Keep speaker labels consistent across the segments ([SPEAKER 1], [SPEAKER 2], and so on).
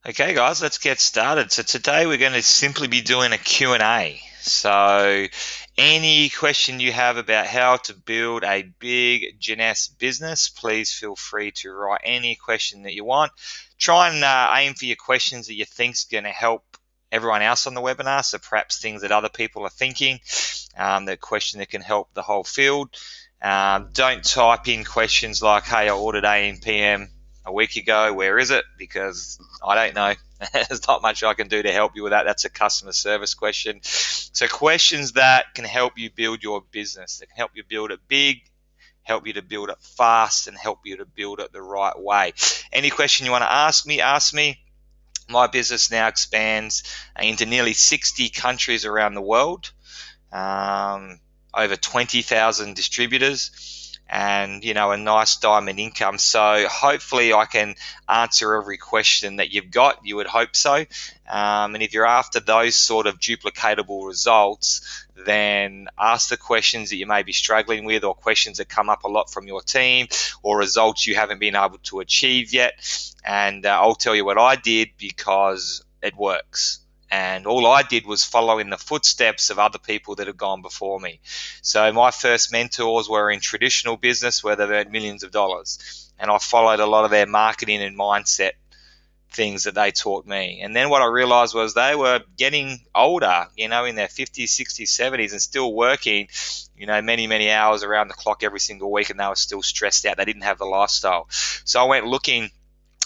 [SPEAKER 1] Okay, guys, let's get started. So today we're going to simply be doing a Q&A. So any question you have about how to build a big Jeunesse business, please feel free to write any question that you want. Try and aim for your questions that you think is going to help everyone else on the webinar. So perhaps things that other people are thinking, that question that can help the whole field. Don't type in questions like, hey, I ordered AM PM a week ago, where is it? Because I don't know. There's not much I can do to help you with that. That's a customer service question. So questions that can help you build your business, that can help you build it big, help you to build it fast, and help you to build it the right way. Any question you want to ask me, ask me. My business now expands into nearly 60 countries around the world, over 20,000 distributors, and a nice diamond income. So hopefully I can answer every question that you've got. You would hope so. And if you're after those sort of duplicatable results, then ask the questions that you may be struggling with, or questions that come up a lot from your team, or results you haven't been able to achieve yet. And I'll tell you what I did, because it works. And all I did was follow in the footsteps of other people that have gone before me. So my first mentors were in traditional business where they've earned millions of dollars. And I followed a lot of their marketing and mindset things that they taught me. And then what I realized was they were getting older, in their 50s, 60s, 70s, and still working, many, many hours around the clock every single week, and they were still stressed out. They didn't have the lifestyle. So I went looking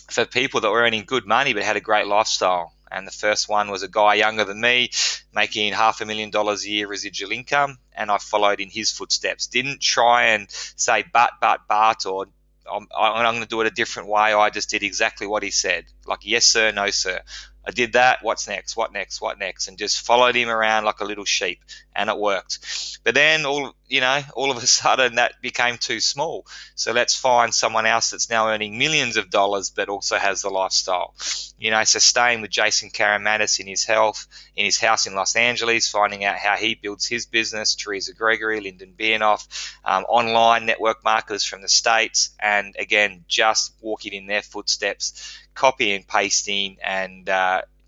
[SPEAKER 1] for people that were earning good money but had a great lifestyle. And the first one was a guy younger than me, making $500,000 a year residual income, and I followed in his footsteps. Didn't try and say but, or I'm going to do it a different way. I just did exactly what he said, like yes sir, no sir. I did that. What's next? What next? What next? And just followed him around like a little sheep, and it worked. But then all of a sudden that became too small. So let's find someone else that's now earning millions of dollars but also has the lifestyle. So staying with Jason Karamantis in his house in Los Angeles, finding out how he builds his business. Teresa Gregory, Lyndon Bienoff, online network marketers from the States, and again, just walking in their footsteps, copying and pasting, and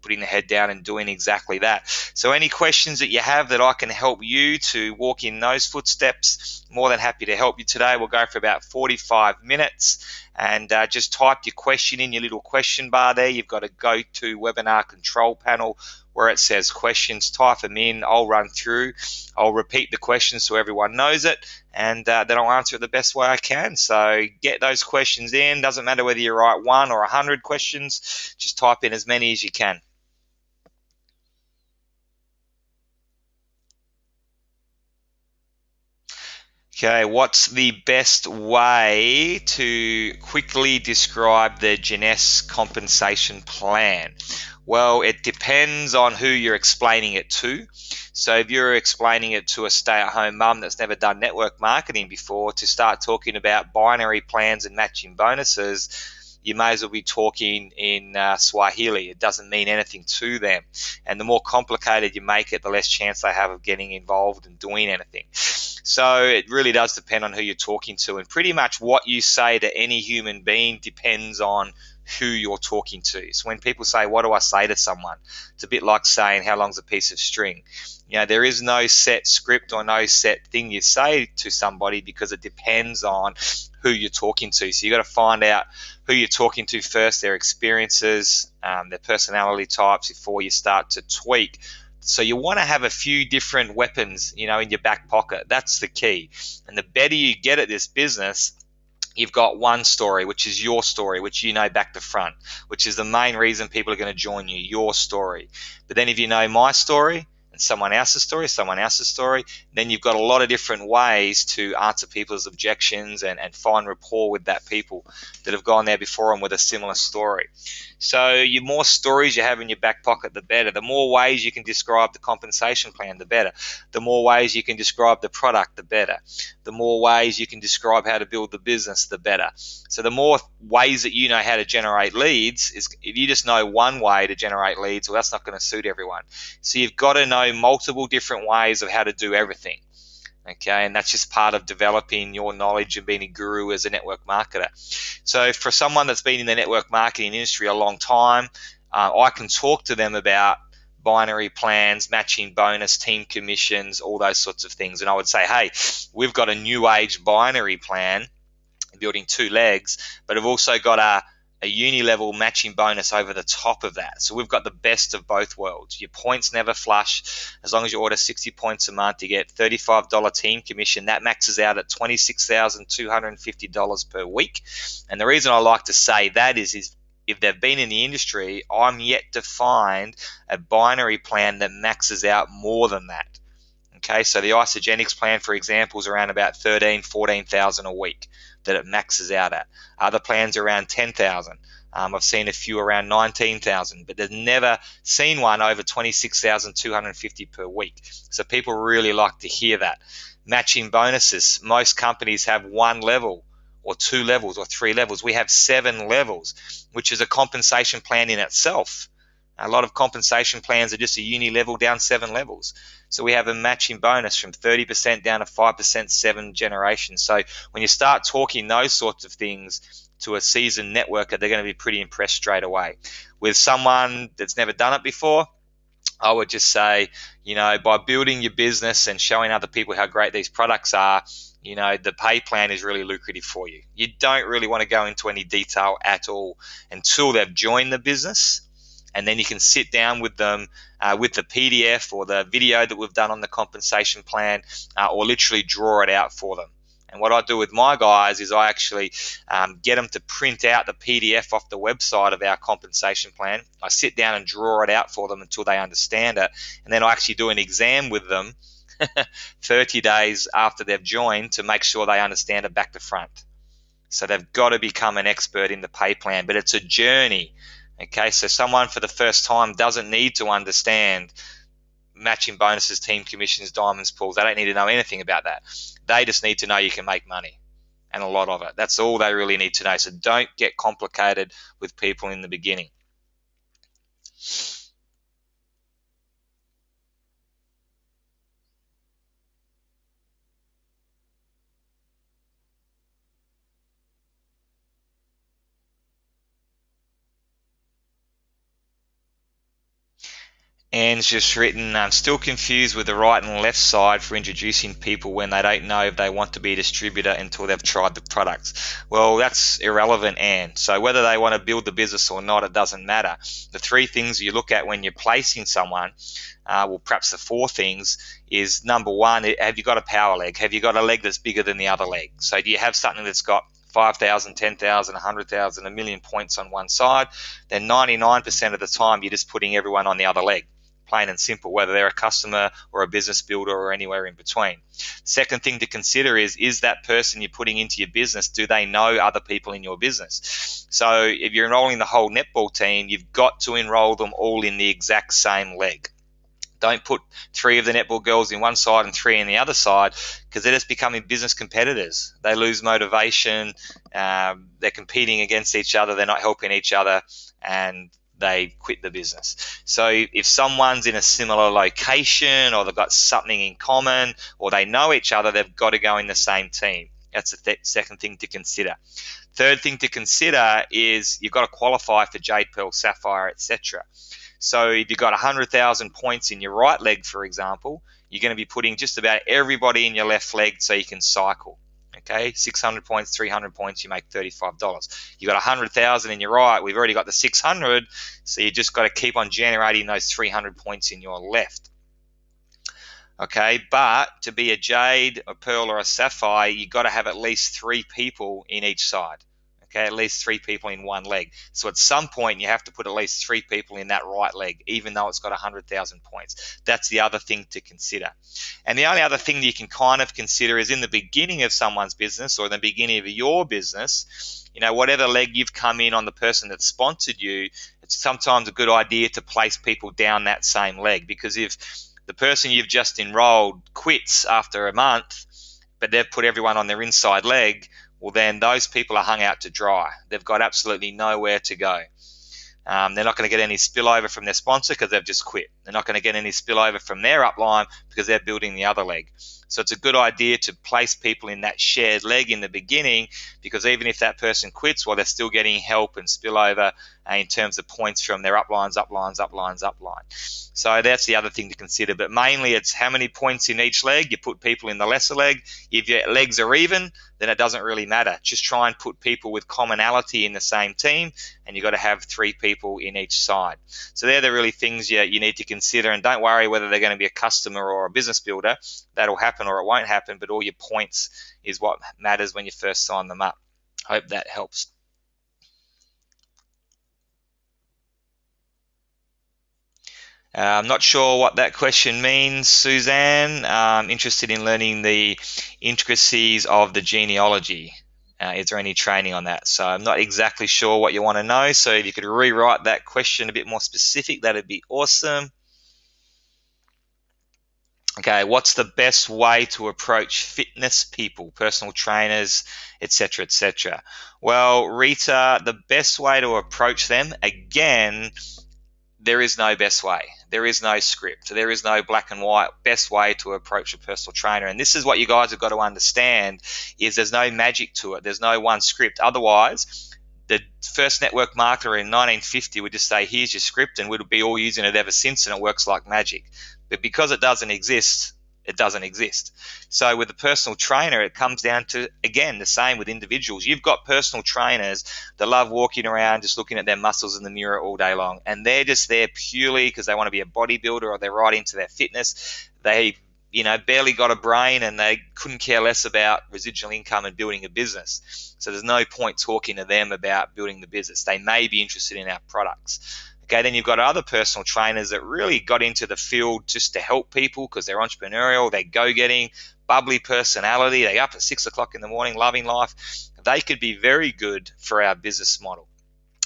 [SPEAKER 1] putting the head down and doing exactly that. So any questions that you have that I can help you to walk in those footsteps, more than happy to help you today. We'll go for about 45 minutes, and just type your question in your little question bar there. You've got to go to webinar control panel where it says questions. Type them in. I'll run through. I'll repeat the questions so everyone knows it, and then I'll answer it the best way I can. So get those questions in. Doesn't matter whether you write 1 or 100 questions. Just type in as many as you can. Okay, what's the best way to quickly describe the Jeunesse compensation plan? Well, it depends on who you're explaining it to. So if you're explaining it to a stay-at-home mum that's never done network marketing before, to start talking about binary plans and matching bonuses, you may as well be talking in Swahili. It doesn't mean anything to them. And the more complicated you make it, the less chance they have of getting involved and doing anything. So it really does depend on who you're talking to. And pretty much what you say to any human being depends on who you're talking to. So when people say, what do I say to someone? It's a bit like saying, how long's a piece of string? There is no set script or no set thing you say to somebody, because it depends on who you're talking to. So you got to find out who you're talking to first, their experiences, their personality types, before you start to tweak. So you want to have a few different weapons, in your back pocket. That's the key. And the better you get at this business, you've got one story, which is your story, which you know back to front, which is the main reason people are going to join you, your story. But then if you know my story and someone else's story, then you've got a lot of different ways to answer people's objections and find rapport with that people that have gone there before them with a similar story. So the more stories you have in your back pocket, the better. The more ways you can describe the compensation plan, the better. The more ways you can describe the product, the better. The more ways you can describe how to build the business, the better. So the more ways that you know how to generate leads, is if you just know one way to generate leads, well, that's not going to suit everyone. So you've got to know multiple different ways of how to do everything. Okay, and that's just part of developing your knowledge and being a guru as a network marketer. So for someone that's been in the network marketing industry a long time, I can talk to them about binary plans, matching bonus, team commissions, all those sorts of things. And I would say, hey, we've got a new age binary plan building 2 legs, but I've also got a uni level matching bonus over the top of that. So we've got the best of both worlds. Your points never flush. As long as you order 60 points a month, you get $35 team commission. That maxes out at $26,250 per week. And the reason I like to say that is if they've been in the industry, I'm yet to find a binary plan that maxes out more than that. Okay, so the Isogenics plan, for example, is around about 13, 14,000 a week that it maxes out at. Other plans are around 10,000. I've seen a few around 19,000, but they've never seen one over 26,250 per week. So people really like to hear that. Matching bonuses. Most companies have 1 level or 2 levels or 3 levels. We have 7 levels, which is a compensation plan in itself. A lot of compensation plans are just a uni level down 7 levels. So we have a matching bonus from 30% down to 5%, 7 generations. So when you start talking those sorts of things to a seasoned networker, they're going to be pretty impressed straight away. With someone that's never done it before, I would just say, by building your business and showing other people how great these products are, the pay plan is really lucrative for you. You don't really want to go into any detail at all until they've joined the business. And then you can sit down with them with the PDF or the video that we've done on the compensation plan, or literally draw it out for them. And what I do with my guys is I actually get them to print out the PDF off the website of our compensation plan. I sit down and draw it out for them until they understand it. And then I actually do an exam with them 30 days after they've joined to make sure they understand it back to front. So they've got to become an expert in the pay plan, but it's a journey. Okay, so someone for the first time doesn't need to understand matching bonuses, team commissions, diamonds, pools. They don't need to know anything about that. They just need to know you can make money, and a lot of it. That's all they really need to know. So don't get complicated with people in the beginning. Anne's just written, I'm still confused with the right and left side for introducing people when they don't know if they want to be a distributor until they've tried the products. Well, that's irrelevant, Anne. So whether they want to build the business or not, it doesn't matter. The 3 things you look at when you're placing someone, well, perhaps the 4 things, is number 1, have you got a power leg? Have you got a leg that's bigger than the other leg? So do you have something that's got 5,000, 10,000, 100,000, a million points on one side? Then 99% of the time you're just putting everyone on the other leg. Plain and simple, whether they're a customer or a business builder or anywhere in between. Second thing to consider is that person you're putting into your business, do they know other people in your business? So if you're enrolling the whole netball team, you've got to enroll them all in the exact same leg. Don't put 3 of the netball girls in one side and 3 in the other side, because they're just becoming business competitors. They lose motivation, they're competing against each other, they're not helping each other, and they quit the business. So if someone's in a similar location, or they've got something in common, or they know each other, they've got to go in the same team. That's the second thing to consider. Third thing to consider is you've got to qualify for Jade, Pearl, Sapphire, etc. So if you've got 100,000 points in your right leg, for example, you're going to be putting just about everybody in your left leg so you can cycle. Okay, 600 points, 300 points, you make $35. You got 100,000 in your right, we've already got the 600, so you just got to keep on generating those 300 points in your left. Okay, but to be a Jade, a Pearl, or a Sapphire, you've got to have at least 3 people in each side. Okay, at least 3 people in one leg. So at some point, you have to put at least 3 people in that right leg, even though it's got 100,000 points. That's the other thing to consider. And the only other thing that you can kind of consider is in the beginning of someone's business, or in the beginning of your business, whatever leg you've come in on the person that sponsored you, it's sometimes a good idea to place people down that same leg, because if the person you've just enrolled quits after a month, but they've put everyone on their inside leg, well, then those people are hung out to dry. They've got absolutely nowhere to go. They're not going to get any spillover from their sponsor because they've just quit. They're not going to get any spillover from their upline because they're building the other leg. So it's a good idea to place people in that shared leg in the beginning, because even if that person quits, well, they're still getting help and spillover in terms of points from their uplines, upline. So that's the other thing to consider. But mainly it's how many points in each leg. You put people in the lesser leg. If your legs are even, then it doesn't really matter. Just try and put people with commonality in the same team, and you've got to have 3 people in each side. So they're the really things you need to consider, and don't worry whether they're going to be a customer or a business builder. That'll happen or it won't happen, but all your points is what matters when you first sign them up. Hope that helps. I'm not sure what that question means, Suzanne. I'm interested in learning the intricacies of the genealogy. Is there any training on that? So I'm not exactly sure what you want to know. So if you could rewrite that question a bit more specific, that'd be awesome. Okay, what's the best way to approach fitness people, personal trainers, etc., etc.? Well, Rita, the best way to approach them, again, there is no best way. There is no script. There is no black and white best way to approach a personal trainer. And this is what you guys have got to understand, is there's no magic to it. There's no one script. Otherwise, the first network marketer in 1950 would just say, here's your script, and we'd be all using it ever since, and it works like magic. But because it doesn't exist, it doesn't exist. So with a personal trainer, it comes down to, again, the same with individuals. You've got personal trainers that love walking around just looking at their muscles in the mirror all day long, and they're just there purely because they want to be a bodybuilder, or they're right into their fitness. They barely got a brain, and they couldn't care less about residual income and building a business. So there's no point talking to them about building the business. They may be interested in our products. Okay, then you've got other personal trainers that really got into the field just to help people because they're entrepreneurial, they're go-getting, bubbly personality, they're up at 6 o'clock in the morning, loving life. They could be very good for our business model.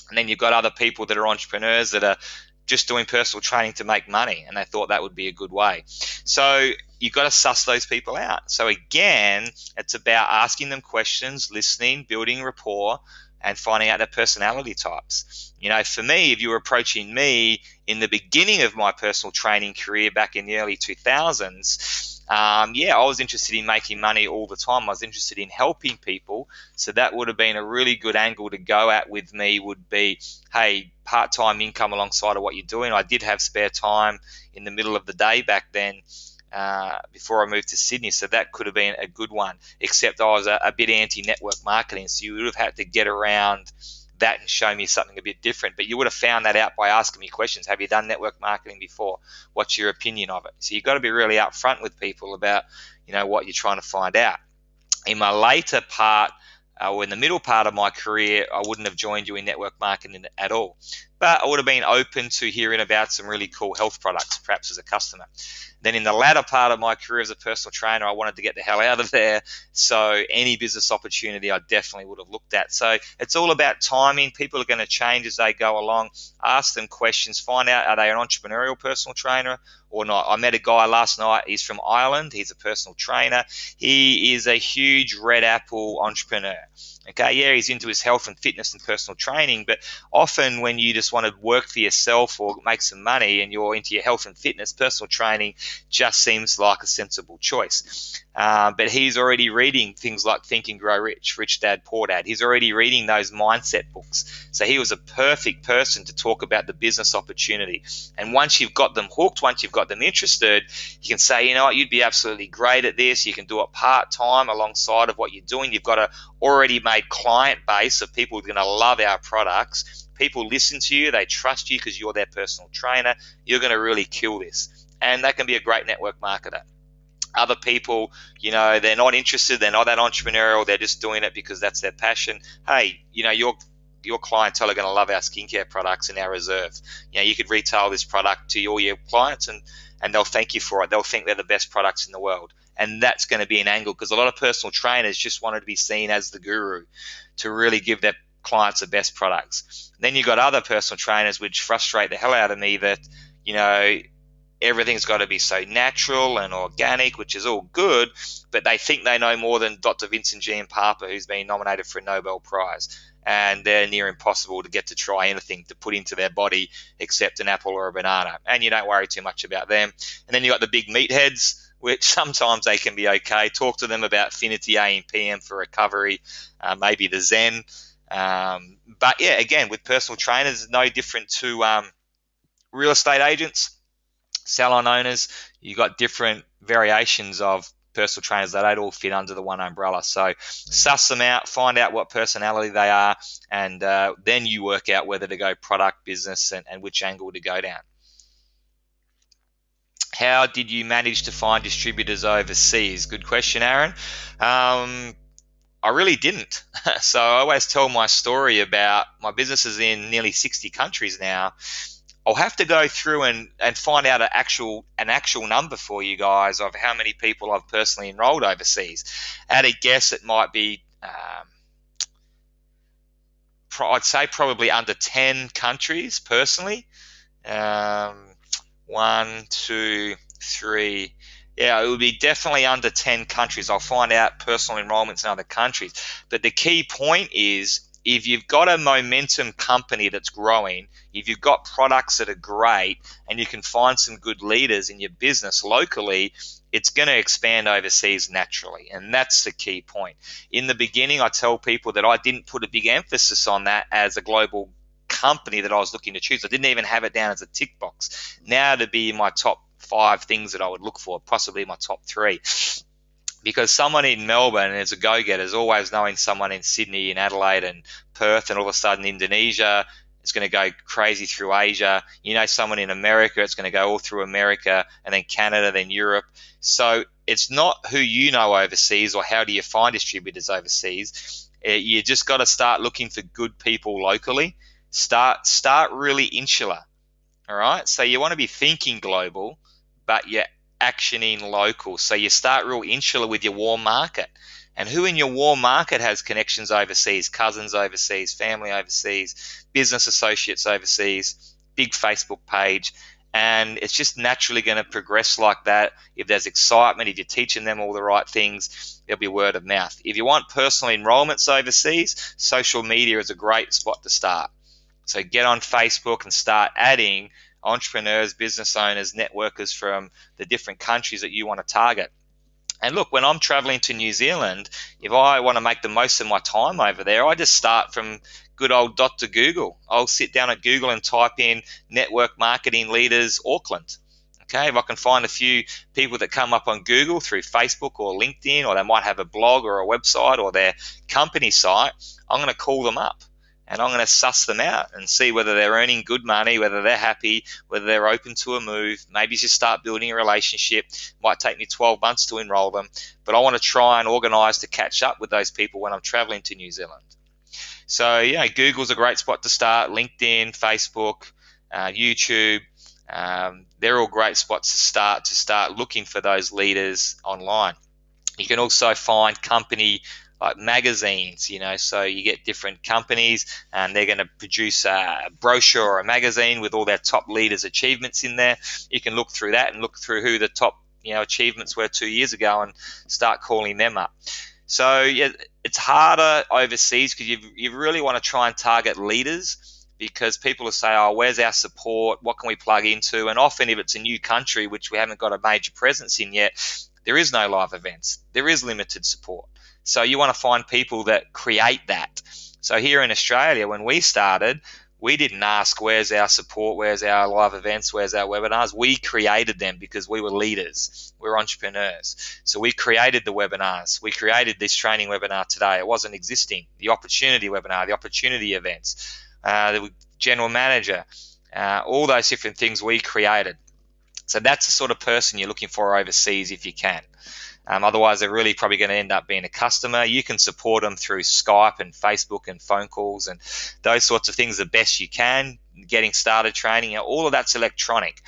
[SPEAKER 1] And then you've got other people that are entrepreneurs that are just doing personal training to make money, and they thought that would be a good way. So you've got to suss those people out. So again, it's about asking them questions, listening, building rapport, and finding out their personality types. For me, if you were approaching me in the beginning of my personal training career back in the early 2000s, I was interested in making money all the time. I was interested in helping people. So that would have been a really good angle to go at with me, would be, hey, part-time income alongside of what you're doing. I did have spare time in the middle of the day back then, before I moved to Sydney, so that could have been a good one, except I was a bit anti-network marketing, so you would have had to get around that and show me something a bit different. But you would have found that out by asking me questions. Have you done network marketing before? What's your opinion of it? So you've got to be really upfront with people about what you're trying to find out. In my later part, or in the middle part of my career, I wouldn't have joined you in network marketing at all. But I would have been open to hearing about some really cool health products, perhaps as a customer. Then in the latter part of my career as a personal trainer, I wanted to get the hell out of there. So any business opportunity I definitely would have looked at. So it's all about timing. People are going to change as they go along. Ask them questions. Find out, are they an entrepreneurial personal trainer or not? I met a guy last night. He's from Ireland. He's a personal trainer. He is a huge red apple entrepreneur. Okay, yeah, he's into his health and fitness and personal training, but often when you just want to work for yourself or make some money and you're into your health and fitness, personal training just seems like a sensible choice. But he's already reading things like Think and Grow Rich, Rich Dad, Poor Dad. He's already reading those mindset books. So he was a perfect person to talk about the business opportunity. And once you've got them hooked, once you've got them interested, you can say, you know what, you'd be absolutely great at this. You can do it part-time alongside of what you're doing. You've got a already made client base of people who are going to love our products. People listen to you. They trust you because you're their personal trainer. You're going to really kill this. And that can be a great network marketer. Other people, they're not interested. They're not that entrepreneurial. They're just doing it because that's their passion. Hey, your clientele are going to love our skincare products in our reserve. You could retail this product to all your clients and they'll thank you for it. They'll think they're the best products in the world. And that's going to be an angle because a lot of personal trainers just wanted to be seen as the guru to really give their clients the best products. Then you've got other personal trainers which frustrate the hell out of me that, everything's got to be so natural and organic, which is all good, but they think they know more than Dr. Vincent G. and Papa, who's been nominated for a Nobel Prize. And they're near impossible to get to try anything to put into their body except an apple or a banana. And you don't worry too much about them. And then you've got the big meatheads, which sometimes they can be okay. Talk to them about Finity A and PM for recovery, maybe the Zen. But yeah, again, with personal trainers, no different to real estate agents, salon owners. You got different variations of personal trainers. They don't all fit under the one umbrella. So suss them out, find out what personality they are, and then you work out whether to go product, business, and which angle to go down. How did you manage to find distributors overseas? Good question, Aaron. I really didn't. So I always tell my story about my business is in nearly 60 countries now. I'll have to go through and find out an actual number for you guys of how many people I've personally enrolled overseas. At a guess, it might be, I'd say probably under 10 countries personally. One, two, three. Yeah, it would be definitely under 10 countries. I'll find out personal enrollments in other countries. But the key point is, if you've got a momentum company that's growing, if you've got products that are great, and you can find some good leaders in your business locally, it's going to expand overseas naturally. And that's the key point. In the beginning, I tell people that I didn't put a big emphasis on that as a global company that I was looking to choose. I didn't even have it down as a tick box. Now to be my top 5 things that I would look for, possibly my top 3. Because someone in Melbourne is a go-getter is always knowing someone in Sydney and Adelaide and Perth, and all of a sudden Indonesia, it's going to go crazy through Asia. You know, someone in America, it's going to go all through America, and then Canada, then Europe. So it's not who you know overseas or how do you find distributors overseas. You just got to start looking for good people locally. Start really insular. All right. So you want to be thinking global, but you're actioning local. So you start real insular with your warm market. And who in your warm market has connections overseas, cousins overseas, family overseas, business associates overseas, big Facebook page. And it's just naturally going to progress like that. If there's excitement, if you're teaching them all the right things, there'll be word of mouth. If you want personal enrollments overseas, social media is a great spot to start. So get on Facebook and start adding entrepreneurs, business owners, networkers from the different countries that you want to target. And look, when I'm traveling to New Zealand, if I want to make the most of my time over there, I just start from good old Dr. Google. I'll sit down at Google and type in network marketing leaders Auckland. Okay, if I can find a few people that come up on Google through Facebook or LinkedIn, or they might have a blog or a website or their company site, I'm going to call them up. And I'm going to suss them out and see whether they're earning good money, whether they're happy, whether they're open to a move. Maybe just start building a relationship. Might take me 12 months to enroll them, but I want to try and organize to catch up with those people when I'm traveling to New Zealand. So, yeah, Google's a great spot to start. LinkedIn, Facebook, YouTube, they're all great spots to start looking for those leaders online. You can also find company like magazines, you know, so you get different companies and they're going to produce a brochure or a magazine with all their top leaders' achievements in there. You can look through that and look through who the top, achievements were 2 years ago and start calling them up. So yeah, it's harder overseas because you really want to try and target leaders, because people will say, oh, where's our support? What can we plug into? And often if it's a new country, which we haven't got a major presence in yet, there is no live events. There is limited support. So you want to find people that create that. So here in Australia, when we started, we didn't ask, where's our support, where's our live events, where's our webinars? We created them because we were leaders. We're entrepreneurs. So we created the webinars. We created this training webinar today. It wasn't existing. The opportunity webinar, the opportunity events, the general manager, all those different things we created. So that's the sort of person you're looking for overseas if you can. Otherwise, they're really probably going to end up being a customer. You can support them through Skype and Facebook and phone calls and those sorts of things the best you can. Getting started training, all of that's electronic.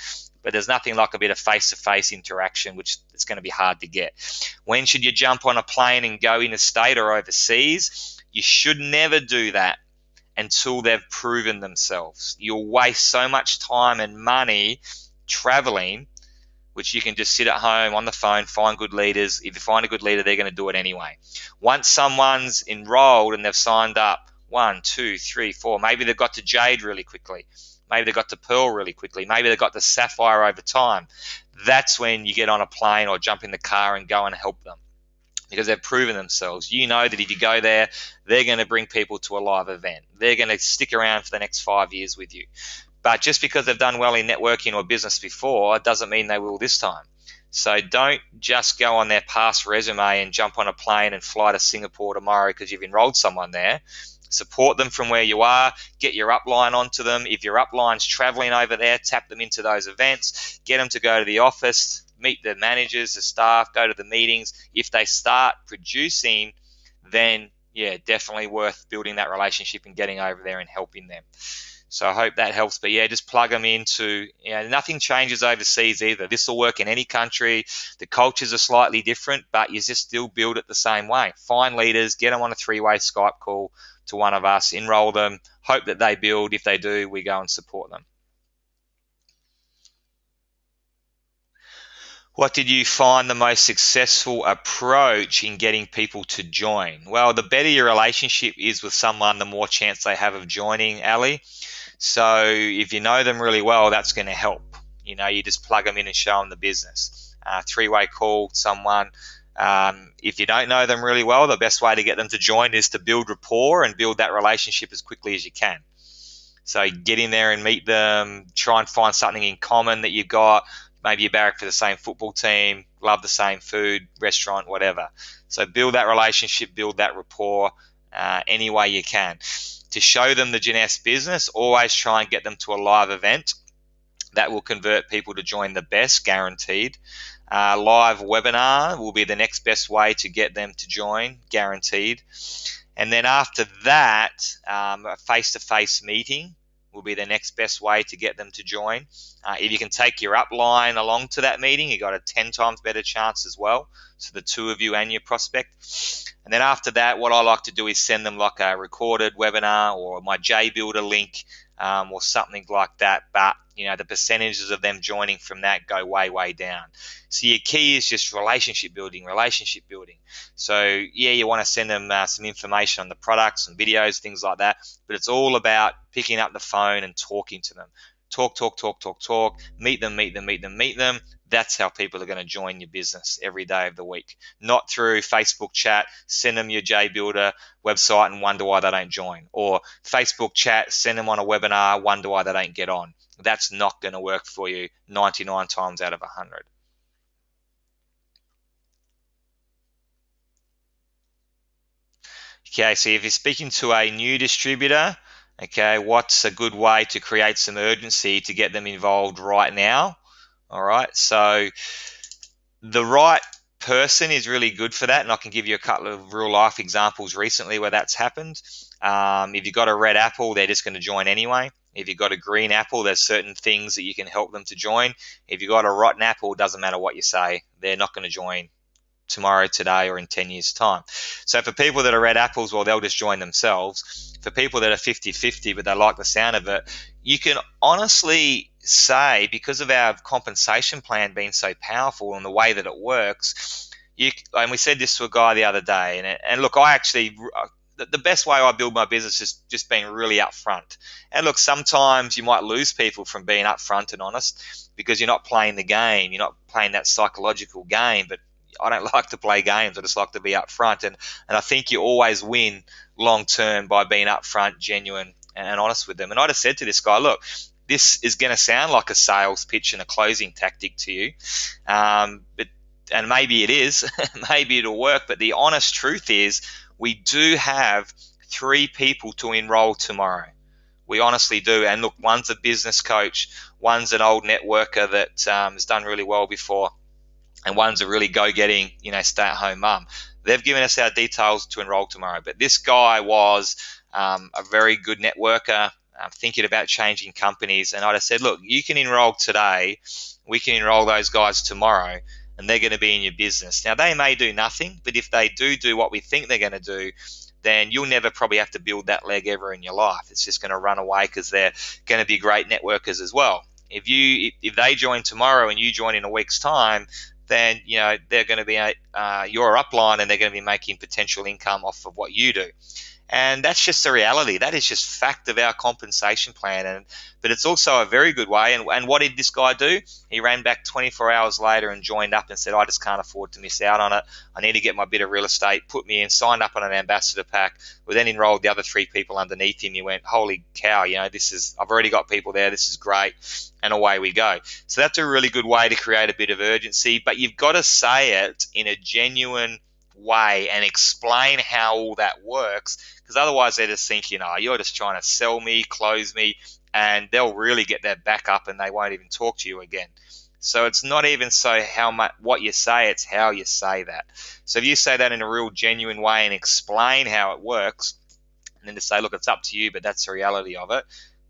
[SPEAKER 1] But there's nothing like a bit of face-to-face interaction, which it's going to be hard to get. When should you jump on a plane and go interstate or overseas? You should never do that until they've proven themselves. You'll waste so much time and money traveling, which you can just sit at home on the phone, find good leaders. If you find a good leader, they're going to do it anyway. Once someone's enrolled and they've signed up 1, 2, 3, 4, maybe they've got to Jade really quickly. Maybe they got to Pearl really quickly. Maybe they got to Sapphire over time. That's when you get on a plane or jump in the car and go and help them. because they've proven themselves. You know that if you go there, they're going to bring people to a live event. They're going to stick around for the next 5 years with you. But just because they've done well in networking or business before doesn't mean they will this time. So don't just go on their past resume and jump on a plane and fly to Singapore tomorrow because you've enrolled someone there. Support them from where you are. Get your upline onto them. If your upline's traveling over there, tap them into those events. Get them to go to the office, meet the managers, the staff, go to the meetings. If they start producing, then yeah, definitely worth building that relationship and getting over there and helping them. So I hope that helps. But yeah, just plug them into, nothing changes overseas either. This will work in any country. The cultures are slightly different, but you just still build it the same way. Find leaders, get them on a 3-way Skype call to one of us, enroll them, hope that they build. If they do, we go and support them. What did you find the most successful approach in getting people to join? Well, the better your relationship is with someone, the more chance they have of joining, Ali. So if you know them really well, that's going to help. You just plug them in and show them the business. 3-way call someone. If you don't know them really well, the best way to get them to join is to build rapport and build that relationship as quickly as you can. So get in there and meet them, try and find something in common that you've got. Maybe you barrack for the same football team, love the same food, restaurant, whatever. So build that relationship, build that rapport any way you can. To show them the Jeunesse business, always try and get them to a live event. That will convert people to join the best, guaranteed. Live webinar will be the next best way to get them to join, guaranteed. And then after that, a face-to-face meeting will be the next best way to get them to join. If you can take your upline along to that meeting, you got a 10 times better chance as well. So the two of you and your prospect. And then after that, what I like to do is send them like a recorded webinar or my JBuilder link or something like that. But the percentages of them joining from that go way, way down. So your key is just relationship building. So yeah, you want to send them some information on the products and videos, things like that. But it's all about picking up the phone and talking to them. Talk. Meet them. That's how people are going to join your business every day of the week. Not through Facebook chat, send them your JBuilder website and wonder why they don't join. Or Facebook chat, send them on a webinar, wonder why they don't get on. That's not going to work for you 99 times out of 100. Okay, so if you're speaking to a new distributor, okay, what's a good way to create some urgency to get them involved right now? All right, so the right person is really good for that, and I can give you a couple of real life examples recently where that's happened. If you've got a red apple, they're just going to join anyway. If you've got a green apple, there's certain things that you can help them to join. If you've got a rotten apple, it doesn't matter what you say, they're not going to join tomorrow, today, or in 10 years' time. So for people that are red apples, well, they'll just join themselves. For people that are 50-50, but they like the sound of it, you can honestly say, because of our compensation plan being so powerful and the way that it works, and we said this to a guy the other day, and look, the best way I build my business is just being really upfront. And look, sometimes you might lose people from being upfront and honest because you're not playing the game, you're not playing that psychological game, but I don't like to play games. I just like to be upfront, and I think you always win long term by being upfront, genuine, and honest with them. And I just said to this guy, look, this is going to sound like a sales pitch and a closing tactic to you, and maybe it is, maybe it'll work. But the honest truth is, we do have 3 people to enroll tomorrow. We honestly do. And look, one's a business coach, one's an old networker that has done really well before, and one's a really go-getting, stay-at-home mum. They've given us our details to enroll tomorrow. But this guy was a very good networker, thinking about changing companies. And I just said, look, you can enroll today. We can enroll those guys tomorrow, and they're going to be in your business. Now, they may do nothing, but if they do what we think they're going to do, then you'll never probably have to build that leg ever in your life. It's just going to run away because they're going to be great networkers as well. If they join tomorrow and you join in a week's time, then they're going to be your upline, and they're going to be making potential income off of what you do. And that's just the reality. That is just fact of our compensation plan. But it's also a very good way. And what did this guy do? He ran back 24 hours later and joined up and said, I just can't afford to miss out on it. I need to get my bit of real estate, put me in, signed up on an ambassador pack. We then enrolled the other 3 people underneath him. He went, holy cow, I've already got people there. This is great. And away we go. So that's a really good way to create a bit of urgency, but you've got to say it in a genuine way and explain how all that works, because otherwise they're just thinking, oh, you're just trying to sell me, close me, and they'll really get their back up and they won't even talk to you again. So it's not even so how much what you say, it's how you say that. So if you say that in a real genuine way and explain how it works, and then to say, look, it's up to you, but that's the reality of it,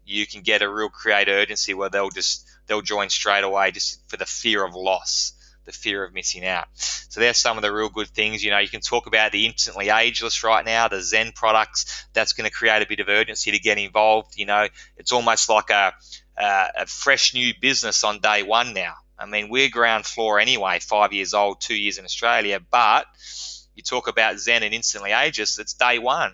[SPEAKER 1] you can get a real create urgency where they'll join straight away just for the fear of loss, the fear of missing out. So there's some of the real good things. You can talk about the instantly ageless right now, the Zen products. That's going to create a bit of urgency to get involved. It's almost like a fresh new business on day one now. I mean, we're ground floor anyway, 5 years old, 2 years in Australia, but you talk about Zen and instantly ageless, it's day one.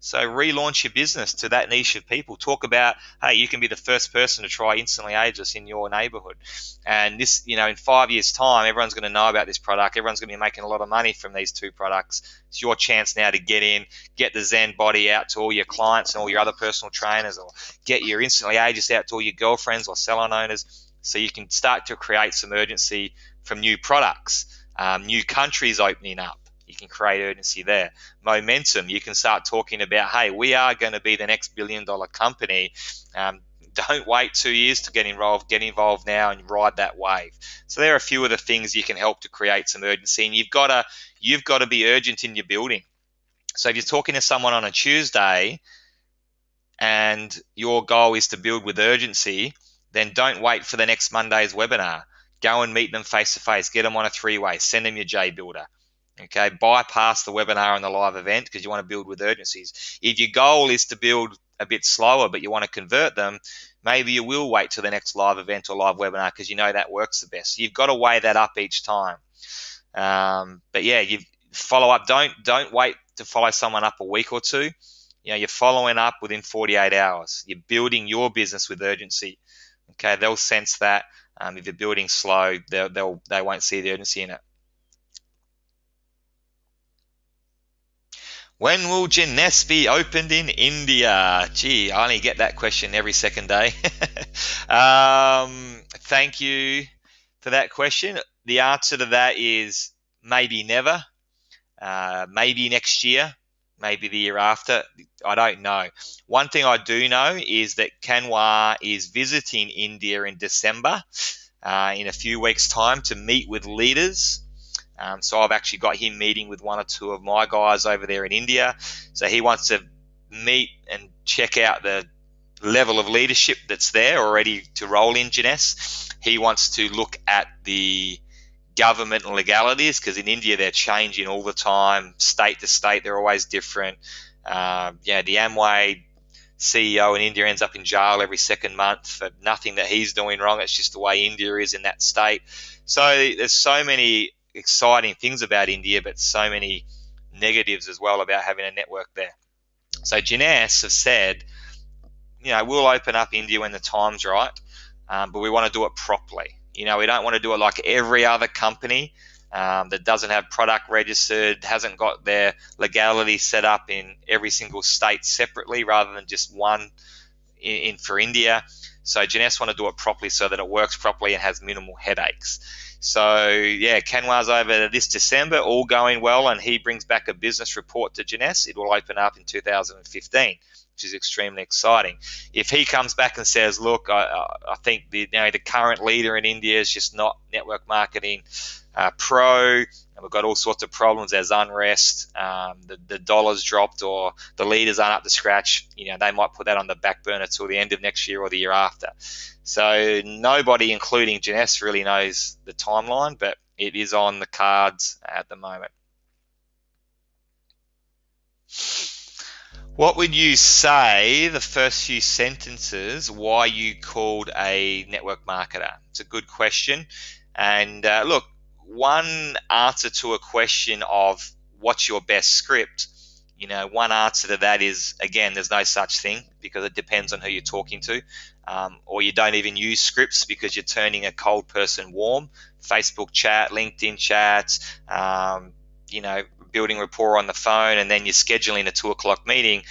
[SPEAKER 1] So relaunch your business to that niche of people. Talk about, hey, you can be the first person to try instantly ageless in your neighborhood. And this, in 5 years' time, everyone's going to know about this product. Everyone's going to be making a lot of money from these 2 products. It's your chance now to get in, get the Zen body out to all your clients and all your other personal trainers, or get your instantly ageless out to all your girlfriends or salon owners, so you can start to create some urgency from new products, new countries opening up. You can create urgency there. Momentum, you can start talking about, hey, we are going to be the next billion-dollar company. Don't wait 2 years to get involved. Get involved now and ride that wave. So there are a few of the things you can help to create some urgency, and you've got to be urgent in your building. So if you're talking to someone on a Tuesday and your goal is to build with urgency, then don't wait for the next Monday's webinar. Go and meet them face to face. Get them on a 3-way. Send them your JBuilder. Okay, bypass the webinar and the live event because you want to build with urgencies. If your goal is to build a bit slower but you want to convert them, maybe you will wait till the next live event or live webinar because you know that works the best. You've got to weigh that up each time. But yeah, you follow up. Don't wait to follow someone up a week or two. You're following up within 48 hours. You're building your business with urgency. Okay, they'll sense that. If you're building slow, they won't see the urgency in it. When will Jeunesse be opened in India? Gee, I only get that question every second day. Thank you for that question. The answer to that is maybe never, maybe next year, maybe the year after. I don't know. One thing I do know is that Kanwar is visiting India in December, in a few weeks' time, to meet with leaders. So I've actually got him meeting with 1 or 2 of my guys over there in India. So he wants to meet and check out the level of leadership that's there already to roll in Jeunesse. He wants to look at the government and legalities, because in India they're changing all the time, state to state, they're always different. The Amway CEO in India ends up in jail every second month for nothing that he's doing wrong. It's just the way India is in that state. So there's so many exciting things about India, but so many negatives as well about having a network there. So Jeunesse have said, we'll open up India when the time's right, but we want to do it properly. We don't want to do it like every other company that doesn't have product registered, hasn't got their legality set up in every single state separately rather than just one in for India. So Jeunesse want to do it properly so that it works properly and has minimal headaches. So yeah, Kanwar's over this December, all going well, and he brings back a business report to Jeunesse. It will open up in 2015, which is extremely exciting. If he comes back and says, look, I think the current leader in India is just not network marketing pro, and we've got all sorts of problems, there's unrest, the dollar's dropped, or the leaders aren't up to scratch, they might put that on the back burner till the end of next year or the year after. So nobody, including Jeunesse, really knows the timeline, but it is on the cards at the moment. What would you say the first few sentences why you called a network marketer? It's a good question. And look, one answer to a question of what's your best script One answer to that is, again, there's no such thing, because it depends on who you're talking to. Or you don't even use scripts because you're turning a cold person warm. Facebook chat, LinkedIn chats, building rapport on the phone, and then you're scheduling a 2 o'clock meeting.